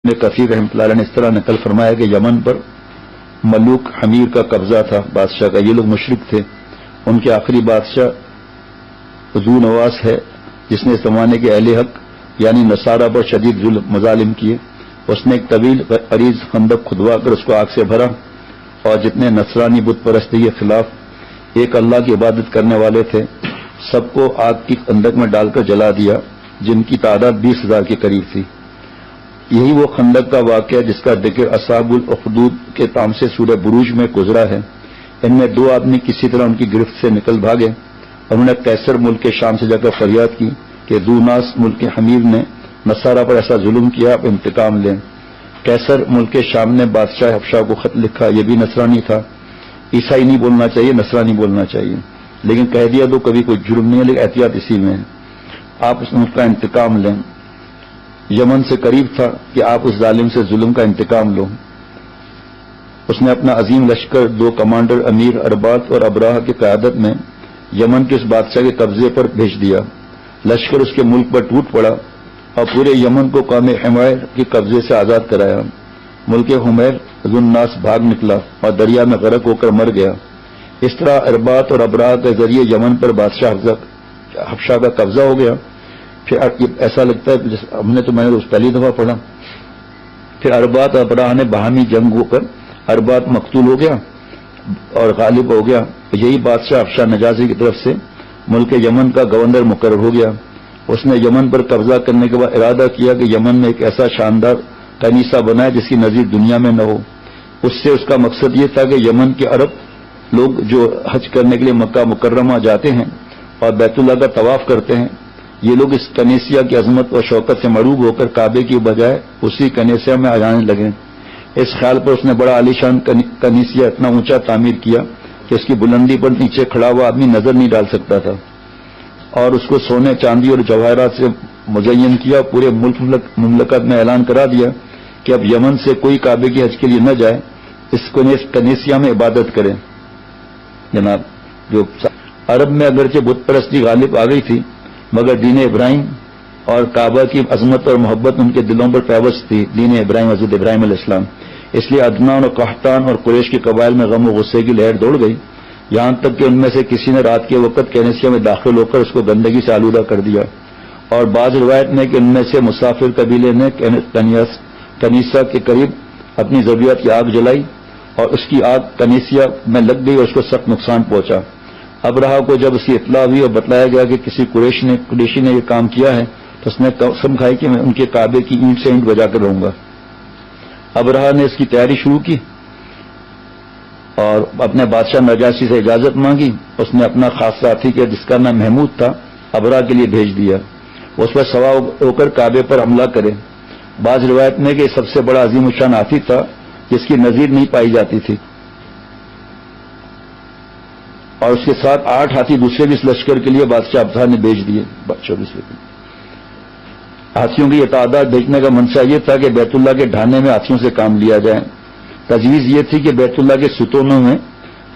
کثیر رحمۃ اللہ علیہ نے اس طرح نقل فرمایا کہ یمن پر ملوک حمیر کا قبضہ تھا بادشاہ کا. یہ لوگ مشرک تھے. ان کے آخری بادشاہ ذو نواس ہے جس نے اس زمانے کے اہل حق یعنی نصارہ پر شدید ظلم مظالم کیے. اس نے ایک طویل عریض خندق کھدوا کر اس کو آگ سے بھرا اور جتنے نصرانی بت پرستی کے خلاف ایک اللہ کی عبادت کرنے والے تھے سب کو آگ کی خندق میں ڈال کر جلا دیا جن کی تعداد 20,000 کے قریب تھی. یہی وہ خندق کا واقعہ جس کا ذکر اصحاب الاخدود کے نام سے سورہ بروج میں گزرا ہے. ان میں 2 آدمی کسی طرح ان کی گرفت سے نکل بھاگے اور انہوں نے قیصر ملک کے شام سے جا کر فریاد کی کہ ذو ناس ملک حمیر نے نصارہ پر ایسا ظلم کیا اب انتقام لیں. قیصر ملک کے شام نے بادشاہ حبشہ کو خط لکھا. یہ بھی نصرانی تھا. عیسائی نہیں بولنا چاہیے, نصرانی بولنا چاہیے, لیکن کہہ دیا تو کبھی کوئی جرم نہیں ہے, لیکن احتیاط اسی میں ہے. آپ اس کا انتقام لیں. یمن سے قریب تھا کہ آپ اس ظالم سے ظلم کا انتقام لو. اس نے اپنا عظیم لشکر 2 کمانڈر امیر اربات اور ابراہ کی قیادت میں یمن کے اس بادشاہ کے قبضے پر بھیج دیا. لشکر اس کے ملک پر ٹوٹ پڑا اور پورے یمن کو قوم حمیر کے قبضے سے آزاد کرایا. ملک حمیر ذو الناس بھاگ نکلا اور دریا میں غرق ہو کر مر گیا. اس طرح اربات اور ابراہ کے ذریعے یمن پر بادشاہ حبشہ کا قبضہ ہو گیا. پھر ایسا لگتا ہے ہم نے تو میں نے اس پہلی دفعہ پڑھا. پھر اربات اور ابراہ نے باہمی جنگ ہو کر اربات مقتول ہو گیا اور غالب ہو گیا. یہی بادشاہ حبشہ نجاشی کی طرف سے ملک یمن کا گورنر مقرر ہو گیا. اس نے یمن پر قبضہ کرنے کے بعد ارادہ کیا کہ یمن میں ایک ایسا شاندار کنیسہ بنائے جس کی نظیر دنیا میں نہ ہو. اس سے اس کا مقصد یہ تھا کہ یمن کے عرب لوگ جو حج کرنے کے لیے مکہ مکرمہ جاتے ہیں اور بیت اللہ کا طواف کرتے ہیں, یہ لوگ اس کنیسیا کی عظمت اور شوکت سے مروب ہو کر کعبے کی بجائے اسی کنیسیا میں آ جانے لگے. اس خیال پر اس نے بڑا عالیشان کنیسیا اتنا اونچا تعمیر کیا کہ اس کی بلندی پر نیچے کھڑا ہوا آدمی نظر نہیں ڈال سکتا تھا, اور اس کو سونے چاندی اور جواہرات سے مزین کیا. پورے مملکت میں اعلان کرا دیا کہ اب یمن سے کوئی کعبے کی حج کے لیے نہ جائے, اس کنیسیا میں عبادت کرے. جناب جو عرب میں اگرچہ بت پرستی غالب آ گئی تھی مگر دین ابراہیم اور کعبہ کی عظمت اور محبت ان کے دلوں پر پیوست تھی. دین ابراہیم حضرت ابراہیم علیہ السلام. اس لیے عدنان اور قحطان اور قریش کے قبائل میں غم و غصے کی لہر دوڑ گئی, یہاں تک کہ ان میں سے کسی نے رات کے وقت کینیسیا میں داخل ہو کر اس کو گندگی سے آلودہ کر دیا. اور بعض روایت میں کہ ان میں سے مسافر قبیلے نے کنیسا کے قریب اپنی ضروریات کی آگ جلائی اور اس کی آگ کنیسیا میں لگ گئی اور اس کو سخت نقصان پہنچا. ابراہ کو جب اس کی اطلاع ہوئی اور بتلایا گیا کہ کسی قریشی نے یہ کام کیا ہے تو اس نے قسم کھائی کہ میں ان کے کعبے کی اینٹ سے اینٹ بجا کر رہوں گا. ابراہ نے اس کی تیاری شروع کی اور اپنے بادشاہ نجاشی سے اجازت مانگی. اس نے اپنا خاص ساتھی کے جس کا نام محمود تھا ابراہ کے لیے بھیج دیا اس پر سوار ہو کر کعبے پر حملہ کرے. بعض روایت میں کہ سب سے بڑا عظیم الشان ہاتھی تھا جس کی نظیر نہیں پائی جاتی تھی, اور اس کے ساتھ 8 ہاتھی دوسرے بھی اس لشکر کے لیے بادشاہ ابراہ نے بھیج دیے. 24 ہاتھیوں کی یہ تعداد بھیجنے کا منشا یہ تھا کہ بیت اللہ کے ڈھانے میں ہاتھیوں سے کام لیا جائے. تجویز یہ تھی کہ بیت اللہ کے ستونوں میں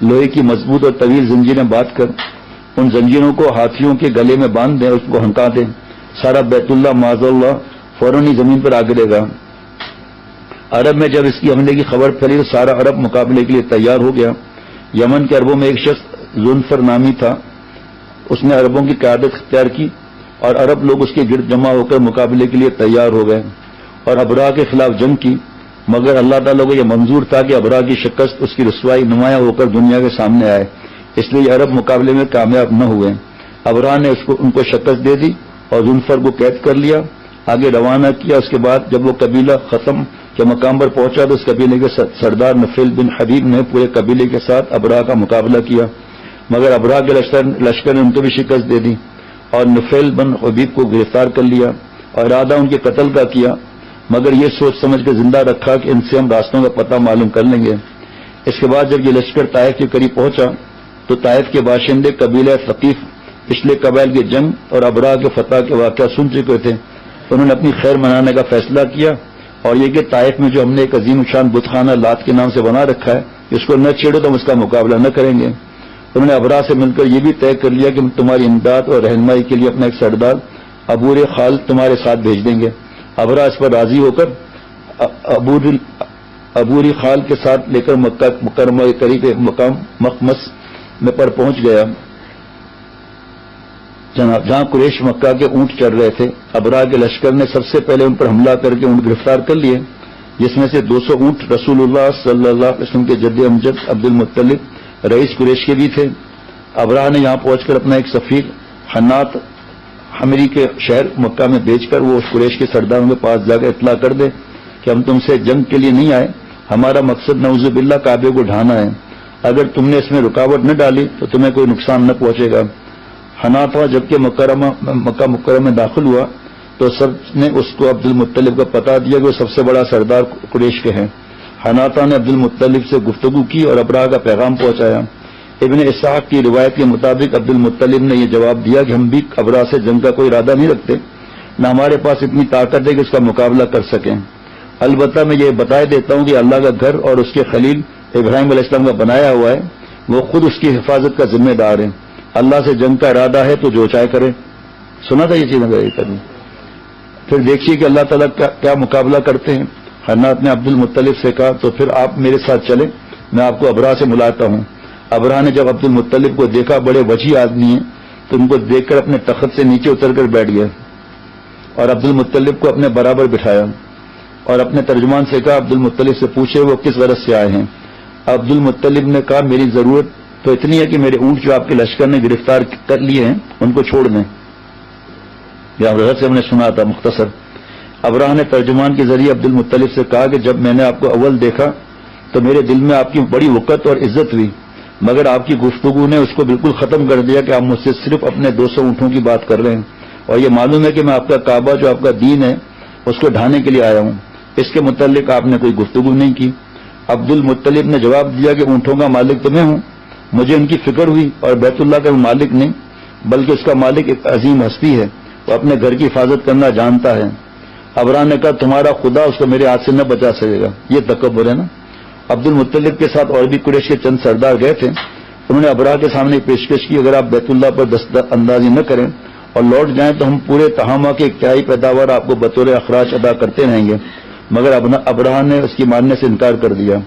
لوہے کی مضبوط اور طویل زنجیریں باندھ کر ان زنجیروں کو ہاتھیوں کے گلے میں باندھ دیں, اس کو ہنکا دیں. سارا بیت اللہ معاذ اللہ فوراً ہی زمین پر آ گرے گا. عرب میں جب اس کی حملے کی خبر پھیلی تو سارا عرب مقابلے کے لیے تیار ہو گیا. یمن کے عربوں میں ایک شخص ذوالفر نامی تھا. اس نے عربوں کی قیادت اختیار کی اور عرب لوگ اس کے گرد جمع ہو کر مقابلے کے لیے تیار ہو گئے اور ابراہ کے خلاف جنگ کی. مگر اللہ تعالیٰ کو یہ منظور تھا کہ ابراہ کی شکست اس کی رسوائی نمایاں ہو کر دنیا کے سامنے آئے, اس لیے عرب مقابلے میں کامیاب نہ ہوئے. ابراہ نے ان کو شکست دے دی اور ذوالفر کو قید کر لیا, آگے روانہ کیا. اس کے بعد جب وہ قبیلہ ختم کے مقام پر پہنچا تو اس قبیلے کے سردار نفیل بن حبیب نے پورے قبیلے کے ساتھ ابراہ کا مقابلہ کیا, مگر ابراہ کے لشکر نے ان کو بھی شکست دے دی اور نفیل بن حبیب کو گرفتار کر لیا اور ارادہ ان کے قتل کا کیا, مگر یہ سوچ سمجھ کے زندہ رکھا کہ ان سے ہم راستوں کا پتہ معلوم کر لیں گے. اس کے بعد جب یہ لشکر طائف کے قریب پہنچا تو طائف کے باشندے قبیلہ ثقیف پچھلے قبائل کی جنگ اور ابراہ کے فتح کے واقعہ سن چکے تھے. انہوں نے اپنی خیر منانے کا فیصلہ کیا اور یہ کہ طائف میں جو ہم نے ایک عظیم الشان بت خانہ لات کے نام سے بنا رکھا ہے اس کو نہ چھیڑو تو ہم اس کا مقابلہ نہ کریں گے. انہوں نے ابراہ سے مل کر یہ بھی طے کر لیا کہ ہم تمہاری امداد اور رہنمائی کے لیے اپنا ایک سردار عبور خال تمہارے ساتھ بھیج دیں گے. ابراہ اس پر راضی ہو کر عبوری خال کے ساتھ لے کر مکہ مکرمہ کے قریب مقام مخمس میں پر پہنچ گیا جہاں قریش مکہ کے اونٹ چڑھ رہے تھے. ابراہ کے لشکر نے سب سے پہلے ان پر حملہ کر کے اونٹ گرفتار کر لیے، جس میں سے 200 اونٹ رسول اللہ صلی اللہ علیہ وسلم کے جد امجد عبد المطلب رئیس قریش کے بھی تھے. ابراہ نے یہاں پہنچ کر اپنا ایک سفیر حنات حمری کے شہر مکہ میں بھیج کر وہ قریش کے سرداروں کے پاس جا کر اطلاع کر دے کہ ہم تم سے جنگ کے لیے نہیں آئے، ہمارا مقصد نعوذ باللہ کعبے کو ڈھانا ہے، اگر تم نے اس میں رکاوٹ نہ ڈالی تو تمہیں کوئی نقصان نہ پہنچے گا. حناطہ جبکہ مکہ مکرمہ میں داخل ہوا تو سب نے اس کو عبد المطلب کا پتہ دیا کہ وہ سب سے بڑا سردار قریش کے ہیں. حناطہ نے عبد المطلب سے گفتگو کی اور ابراہ کا پیغام پہنچایا. ابن اسحاق کی روایت کے مطابق عبد المطلب نے یہ جواب دیا کہ ہم بھی ابراہ سے جنگ کا کوئی ارادہ نہیں رکھتے، نہ ہمارے پاس اتنی طاقت ہے کہ اس کا مقابلہ کر سکیں. البتہ میں یہ بتائے دیتا ہوں کہ اللہ کا گھر اور اس کے خلیل ابراہیم علیہ السلام کا بنایا ہوا ہے، وہ خود اس کی حفاظت کا ذمہ دار ہے. اللہ سے جنگ کا ارادہ ہے تو جو چاہے کرے. سنا تھا یہ چیز اگر کبھی. پھر دیکھیے کہ اللہ تعالیٰ کا کیا مقابلہ کرتے ہیں. حنات نے عبد المطلب سے کہا تو پھر آپ میرے ساتھ چلیں، میں آپ کو ابراہ سے ملاتا ہوں. ابراہ نے جب عبد المطلب کو دیکھا، بڑے وجیح آدمی ہیں، تو ان کو دیکھ کر اپنے تخت سے نیچے اتر کر بیٹھ گیا اور عبد المطلب کو اپنے برابر بٹھایا اور اپنے ترجمان سے کہا عبد المطلب سے پوچھے وہ کس غرض سے آئے ہیں. عبد المطلب نے کہا میری ضرورت تو اتنی ہے کہ میرے اونٹ جو آپ کے لشکر نے گرفتار کر لیے ہیں ان کو چھوڑ دیں. یہ حضرت سے ہم نے سنا تھا مختصر. ابراہ نے ترجمان کے ذریعے عبد المطلب سے کہا کہ جب میں نے آپ کو اول دیکھا تو میرے دل میں آپ کی بڑی وقت اور عزت ہوئی، مگر آپ کی گفتگو نے اس کو بالکل ختم کر دیا کہ آپ مجھ سے صرف اپنے 200 اونٹوں کی بات کر رہے ہیں، اور یہ معلوم ہے کہ میں آپ کا کعبہ جو آپ کا دین ہے اس کو ڈھانے کے لیے آیا ہوں. اس کے متعلق آپ نے کوئی گفتگو نہیں کی. عبد المطلب نے جواب دیا کہ اونٹوں کا مالک تو میں ہوں، مجھے ان کی فکر ہوئی، اور بیت اللہ کا مالک نہیں بلکہ اس کا مالک ایک عظیم ہستی ہے، وہ اپنے گھر کی حفاظت کرنا جانتا ہے. ابراہ نے کہا تمہارا خدا اس کو میرے ہاتھ سے نہ بچا سکے گا. یہ تکبر ہے نا. عبد المطلب کے ساتھ اور بھی قریش کے چند سردار گئے تھے. انہوں نے ابراہ کے سامنے پیشکش کی اگر آپ بیت اللہ پر دست اندازی نہ کریں اور لوٹ جائیں تو ہم پورے تہامہ کے ابتدائی پیداوار آپ کو بطور اخراج ادا کرتے رہیں گے. مگر ابراہ نے اس کی ماننے سے انکار کر دیا.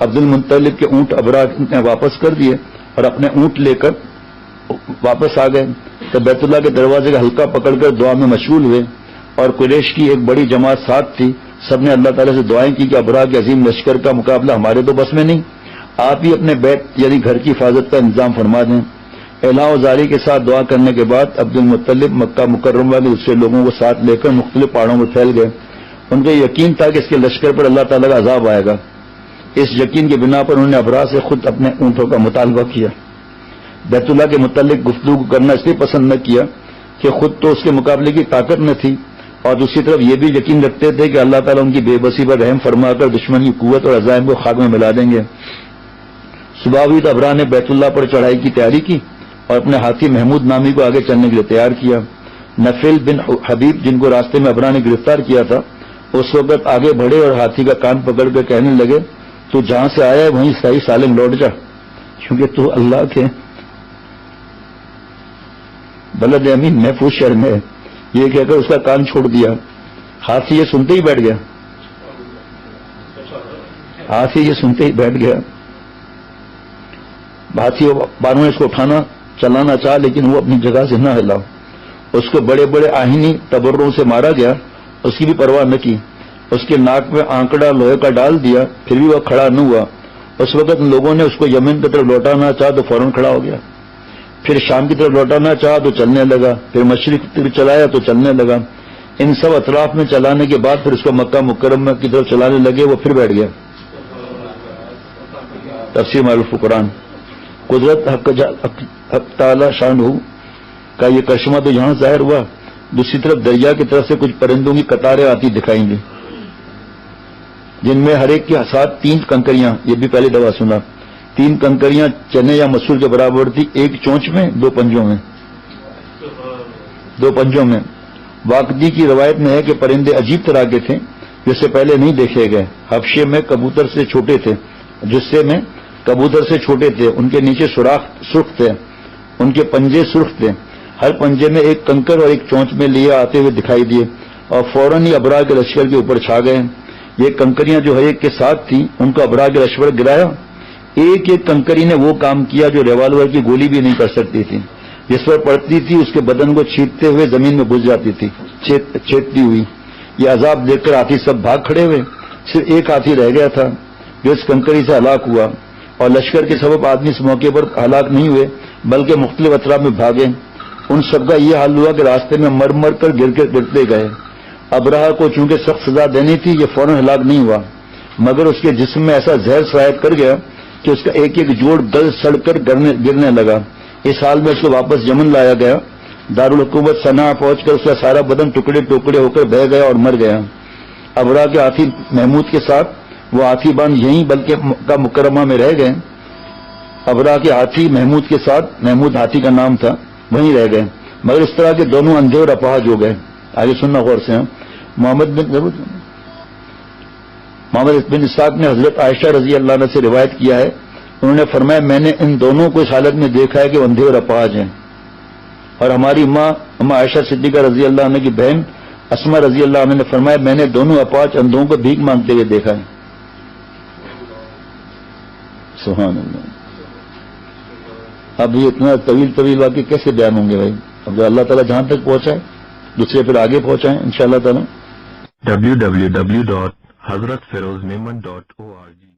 عبد المطلب کے اونٹ ابراہ نے واپس کر دیے اور اپنے اونٹ لے کر واپس آ گئے. تو بیت اللہ کے دروازے کا حلقہ پکڑ کر دعا میں مشغول ہوئے اور قریش کی ایک بڑی جماعت ساتھ تھی. سب نے اللہ تعالیٰ سے دعائیں کی کہ ابراہ کے عظیم لشکر کا مقابلہ ہمارے تو بس میں نہیں، آپ ہی اپنے بیت یعنی گھر کی حفاظت کا انتظام فرما دیں. اعلاء و زاری کے ساتھ دعا کرنے کے بعد عبد المطلب مکہ مکرمہ کے دوسرے لوگوں کو ساتھ لے کر مختلف پہاڑوں میں پھیل گئے. ان کو یقین تھا کہ اس کے لشکر پر اللہ تعالیٰ کا عذاب آئے گا. اس یقین کی بنا پر انہوں نے ابراہ سے خود اپنے اونٹوں کا مطالبہ کیا. بیت اللہ کے متعلق گفتگو کرنا اس لیے پسند نہ کیا کہ خود تو اس کے مقابلے کی طاقت نہ تھی، اور دوسری طرف یہ بھی یقین رکھتے تھے کہ اللہ تعالیٰ ان کی بے بسی پر رحم فرما کر دشمن کی قوت اور عزائم کو خاک میں ملا دیں گے. صبح ہوئی تو ابراہ نے بیت اللہ پر چڑھائی کی تیاری کی اور اپنے ہاتھی محمود نامی کو آگے چلنے کے لیے تیار کیا. نفیل بن حبیب جن کو راستے میں ابراہ نے گرفتار کیا تھا اس وقت آگے بڑھے اور ہاتھی کا کان پکڑ کر کہنے لگے تو جہاں سے آیا ہے وہیں صحیح سالم لوٹ جا، کیونکہ تو اللہ کے بلد امین محفوظ شہر میں. یہ کہہ کر اس کا کان چھوڑ دیا. ہاتھی یہ سنتے ہی بیٹھ گیا. ہاتھی یہ سنتے ہی بیٹھ گیا. ہاتھی باروں نے اس کو اٹھانا چلانا چاہا لیکن وہ اپنی جگہ سے نہ ہلا. اس کو بڑے بڑے آہنی تبروں سے مارا گیا، اس کی بھی پرواہ نہ کی. اس کے ناک میں آنکڑا لوہے کا ڈال دیا پھر بھی وہ کھڑا نہ ہوا. اس وقت لوگوں نے اس کو یمن کی طرف لوٹانا چاہا تو فوراً کھڑا ہو گیا. پھر شام کی طرف لوٹانا چاہا تو چلنے لگا. پھر مشرق کی طرف چلایا تو چلنے لگا. ان سب اطراف میں چلانے کے بعد پھر اس کو مکہ مکرمہ کی طرف چلانے لگے، وہ پھر بیٹھ گیا. تفسیر معروف قرآن. قدرت حق تعالی شانہ کا یہ کرشمہ تو یہاں ظاہر ہوا. دوسری طرف دریا کی طرف سے کچھ پرندوں کی قطاریں آتی دکھائیں گی جن میں ہر ایک کے ساتھ 3 کنکریاں، یہ بھی پہلی دفعہ سنا، 3 کنکریاں چنے یا مسور کے برابر تھی، ایک چونچ میں 2 پنجوں میں. 2 پنجوں میں. واقدی کی روایت میں ہے کہ پرندے عجیب طرح کے تھے جس سے پہلے نہیں دیکھے گئے. حبشے میں کبوتر سے چھوٹے تھے، جسے میں کبوتر سے چھوٹے تھے. ان کے نیچے سرخ تھے، ان کے پنجے سرخ تھے. ہر پنجے میں ایک کنکر اور ایک چونچ میں لیے آتے ہوئے دکھائی دیے اور فوراً ہی ابراہ کے لشکر کے اوپر چھا گئے. یہ کنکریاں جو ہے ایک کے ساتھ تھیں، ان کو ابراہ کے لشکر گرایا. ایک ایک کنکری نے وہ کام کیا جو ریوالور کی گولی بھی نہیں کر سکتی تھی. جس پر پڑتی تھی اس کے بدن کو چھینٹتے ہوئے زمین میں گھس جاتی تھی، چھیدتی ہوئی. یہ عذاب دیکھ کر ہاتھی سب بھاگ کھڑے ہوئے. صرف ایک ہاتھی رہ گیا تھا جو اس کنکری سے ہلاک ہوا، اور لشکر کے سبب آدمی اس موقع پر ہلاک نہیں ہوئے بلکہ مختلف اطراف میں بھاگے. ان سب کا یہ حال ہوا کہ راستے میں مر مر کر گرتے گئے. ابراہ کو چونکہ سخت سزا دینی تھی، یہ فوراً ہلاک نہیں ہوا، مگر اس کے جسم میں ایسا زہر سرایت کر گیا کہ اس کا ایک ایک جوڑ گل سڑ کر گرنے لگا. اس حال میں اس کو واپس یمن لایا گیا. دارالحکومت صنعا پہنچ کر اس کا سارا بدن ٹکڑے ٹکڑے ہو کر بہہ گیا اور مر گیا. ابراہ کے ہاتھی محمود کے ساتھ وہ ہاتھی بان یہیں بلکہ مکہ مکرمہ میں رہ گئے. ابراہ کے ہاتھی محمود کے ساتھ، محمود ہاتھی کا نام تھا، وہیں رہ گئے. مگر اس طرح کے دونوں اندھے اور اپاہج ہو گئے. آگے سننا غور سے. محمد بن اسحاق نے حضرت عائشہ رضی اللہ عنہ سے روایت کیا ہے، انہوں نے فرمایا میں نے ان دونوں کو اس حالت میں دیکھا ہے کہ وہ اندھے اور اپاہج ہیں. اور ہماری ماں عائشہ صدیقہ رضی اللہ عنہ کی بہن اسما رضی اللہ عنہ نے فرمایا میں نے دونوں اپاہج اندھوں کو بھیک مانگتے ہوئے دیکھا ہے. سبحان اللہ. اب یہ اتنا طویل واقعی کیسے بیان ہوں گے بھائی؟ اب اللہ تعالیٰ جہاں تک پہنچائے دوسرے پھر آگے پہنچائیں انشاءاللہ تعالیٰ. www.hazratfirozmeman.org